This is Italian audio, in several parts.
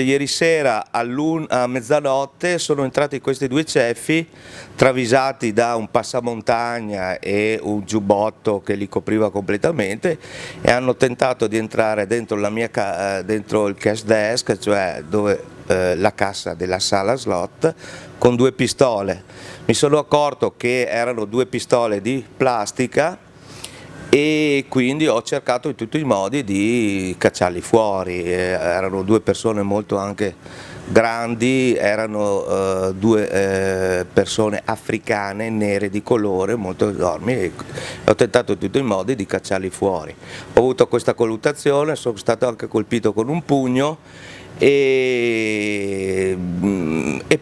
Ieri sera a mezzanotte sono entrati questi due ceffi travisati da un passamontagna e un giubbotto che li copriva completamente e hanno tentato di entrare dentro dentro il cash desk, cioè la cassa della sala slot, con due pistole. Mi sono accorto che erano due pistole di plastica e quindi ho cercato in tutti i modi di cacciarli fuori. Erano due persone molto anche grandi, erano due persone africane, nere di colore, molto enormi, e ho tentato in tutti i modi di cacciarli fuori. Ho avuto questa colluttazione, sono stato anche colpito con un pugno e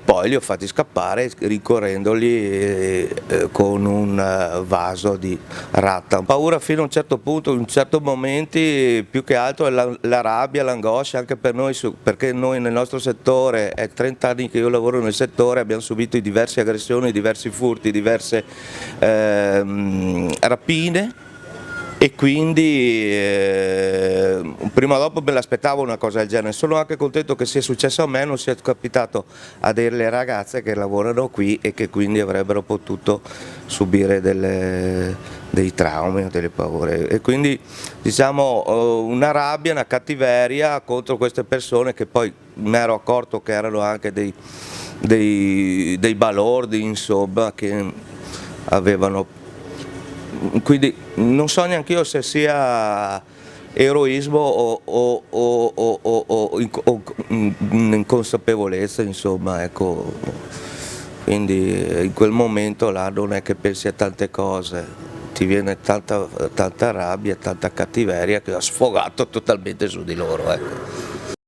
poi li ho fatti scappare rincorrendoli con un vaso di ratta. Ho paura fino a un certo punto, in certi momenti, più che altro è la rabbia, l'angoscia anche per noi, perché noi nel nostro settore, è 30 anni che io lavoro nel settore, abbiamo subito diverse aggressioni, diversi furti, diverse rapine. E quindi prima o dopo me l'aspettavo una cosa del genere. Sono anche contento che sia successo a me, non sia capitato a delle ragazze che lavorano qui e che quindi avrebbero potuto subire dei traumi o delle paure. E quindi diciamo una rabbia, una cattiveria contro queste persone, che poi mi ero accorto che erano anche dei balordi, insomma, che avevano. Quindi non so neanche io se sia eroismo o inconsapevolezza, insomma, ecco. Quindi in quel momento là non è che pensi a tante cose, ti viene tanta rabbia, tanta cattiveria che ha sfogato totalmente su di loro, ecco.